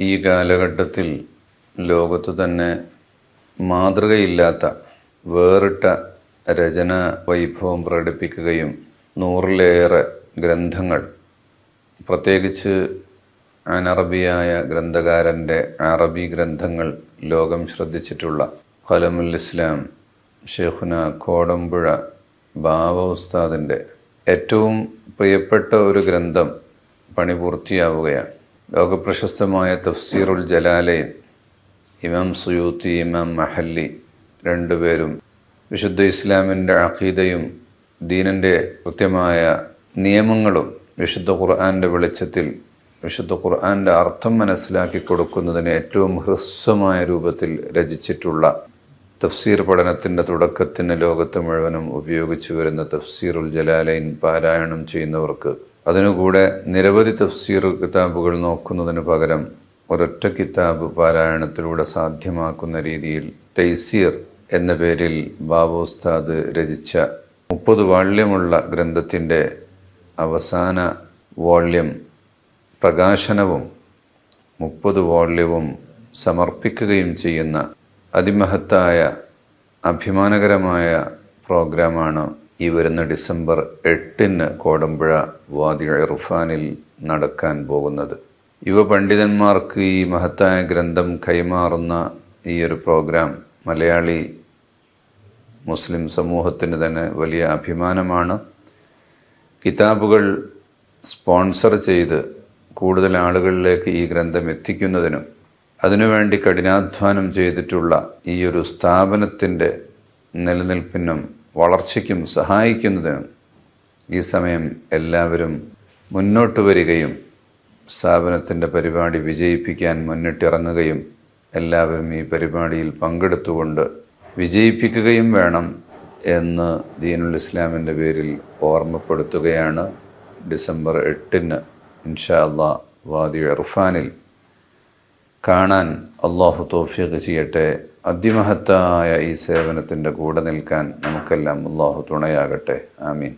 ഈ കാലഘട്ടത്തിൽ ലോകത്ത് തന്നെ മാതൃകയില്ലാത്ത വേറിട്ട രചനാ വൈഭവം പ്രകടിപ്പിക്കുകയും 100-ലേറെ ഗ്രന്ഥങ്ങൾ, പ്രത്യേകിച്ച് അനറബിയായ ഗ്രന്ഥകാരൻ്റെ അറബി ഗ്രന്ഥങ്ങൾ ലോകം ശ്രദ്ധിച്ചിട്ടുള്ള ഖലമുൽ ഇസ്ലാം ഷെയ്ഖുന കോടമ്പുഴ ബാവ ഉസ്താദിൻ്റെ ഏറ്റവും പ്രിയപ്പെട്ട ഒരു ഗ്രന്ഥം പണി പൂർത്തിയാവുകയാണ്. ലോകപ്രശസ്തമായ തഫ്സീറുൽ ജലാലൈൻ, ഇമാം സുയൂത്തി, ഇമാം മഹല്ലി രണ്ടുപേരും വിശുദ്ധ ഇസ്ലാമിൻ്റെ അഖീദയും ദീനിൻ്റെ കൃത്യമായ നിയമങ്ങളും വിശുദ്ധ ഖുർആൻ്റെ വെളിച്ചത്തിൽ വിശുദ്ധ ഖുർആൻ്റെ അർത്ഥം മനസ്സിലാക്കി കൊടുക്കുന്നതിന് ഏറ്റവും ഹ്രസ്വമായ രൂപത്തിൽ രചിച്ചിട്ടുള്ള തഫ്സീർ പഠനത്തിൻ്റെ തുടക്കത്തിന് ലോകത്ത് മുഴുവനും ഉപയോഗിച്ചു വരുന്ന തഫ്സീറുൽ ജലാലൈൻ പാരായണം ചെയ്യുന്നവർക്ക് അതിനുകൂടെ നിരവധി തഫ്സീർ കിതാബുകൾ നോക്കുന്നതിന് പകരം ഒരൊറ്റ കിതാബ് പാരായണത്തിലൂടെ സാധ്യമാക്കുന്ന രീതിയിൽ തൈസീർ എന്ന പേരിൽ ബാബ ഉസ്താദ് രചിച്ച 30 വാള്യമുള്ള ഗ്രന്ഥത്തിൻ്റെ അവസാന വാള്യം പ്രകാശനവും 30 വാള്യവും സമർപ്പിക്കുകയും ചെയ്യുന്ന അതിമഹത്തായ അഭിമാനകരമായ പ്രോഗ്രാമാണ് ഈ വരുന്ന ഡിസംബർ 8 കോടമ്പുഴ വാദി ഇർഫാനിൽ നടക്കാൻ പോകുന്നത്. യുവപണ്ഡിതന്മാർക്ക് ഈ മഹത്തായ ഗ്രന്ഥം കൈമാറുന്ന ഈ ഒരു പ്രോഗ്രാം മലയാളി മുസ്ലിം സമൂഹത്തിന് തന്നെ വലിയ അഭിമാനമാണ്. കിതാബുകൾ സ്പോൺസർ ചെയ്ത് കൂടുതൽ ആളുകളിലേക്ക് ഈ ഗ്രന്ഥം എത്തിക്കുന്നതിനും അതിനുവേണ്ടി കഠിനാധ്വാനം ചെയ്തിട്ടുള്ള ഈ ഒരു സ്ഥാപനത്തിൻ്റെ നിലനിൽപ്പിനും വളർച്ചയ്ക്കും സഹായിക്കുന്നതിനും ഈ സമയം എല്ലാവരും മുന്നോട്ട് വരികയും സ്ഥാപനത്തിൻ്റെ പരിപാടി വിജയിപ്പിക്കാൻ മുന്നിട്ടിറങ്ങുകയും എല്ലാവരും ഈ പരിപാടിയിൽ പങ്കെടുത്തുകൊണ്ട് വിജയിപ്പിക്കുകയും വേണം എന്ന് ദീനുൽ ഇസ്ലാമിൻ്റെ പേരിൽ ഓർമ്മപ്പെടുത്തുകയാണ്. ഡിസംബർ 8 ഇൻഷാ അല്ലാഹ് വാദി ഇർഫാനിൽ കാണാൻ അള്ളാഹു തൗഫീഖ് ചെയ്യട്ടെ. അതിമഹത്തായ ഈ സേവനത്തിൻ്റെ കൂടെ നിൽക്കാൻ നമുക്കെല്ലാം അള്ളാഹു തുണയാകട്ടെ. ആമീൻ.